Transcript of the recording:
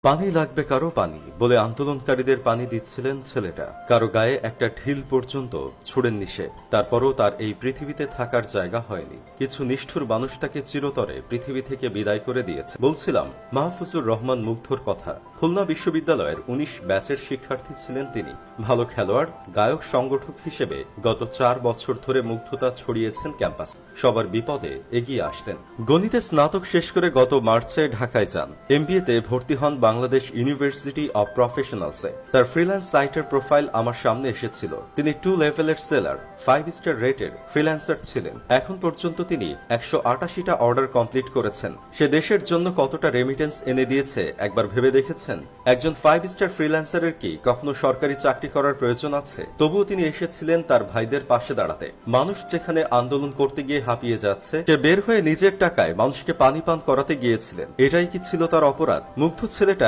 পানি লাগবে কারো পানি বলে আন্দোলনকারীদের পানি দিচ্ছিলেন ছেলেটা। কারো গায়ে একটা ঢিল পর্যন্ত ছুড়েননি সে। তারপরও তার এই পৃথিবীতে থাকার জায়গা হয়নি। কিছু নিষ্ঠুর মানুষ তাকে চিরতরে পৃথিবী থেকে বিদায় করে দিয়েছে। বলছিলাম মাহফুজুর রহমান মুগ্ধর কথা। খুলনা বিশ্ববিদ্যালয়ের ১৯ ব্যাচের শিক্ষার্থী ছিলেন তিনি। ভালো খেলোয়াড়, গায়ক, সংগঠক হিসেবে গত ৪ বছর ধরে মুগ্ধতা ছড়িয়েছেন ক্যাম্পাস। সবার বিপদে এগিয়ে আসতেন। গণিতে স্নাতক শেষ করে গত মার্চে ঢাকায় যান। এমবিএতে ভর্তি হন বাংলাদেশ ইউনিভার্সিটি অব প্রফেশনালসে। তার ফ্রিল্যান্স সাইটের প্রোফাইল আমার সামনে এসেছিল। তিনি 2 লেভেলের সেলার, 5 স্টার রেটেড ফ্রিল্যান্সার ছিলেন। এখন পর্যন্ত তিনি ১৮৮টা অর্ডার কমপ্লিট করেছেন। সে দেশের জন্য কতটা রেমিটেন্স এনে দিয়েছে একবার ভেবে দেখেছেন? একজন 5 স্টার ফ্রিল্যান্সারের কি কখনো সরকারি চাকরি করার প্রয়োজন আছে? তবুও তিনি এসেছিলেন তার ভাইদের পাশে দাঁড়াতে। মানুষ যেখানে আন্দোলন করতে গিয়ে হাঁপিয়ে যাচ্ছে, সে বের হয়ে নিজের টাকায় মানুষকে পানি পান করাতে গিয়েছিলেন। এটাই কি ছিল তার অপরাধ? মুগ্ধ ছেলেটা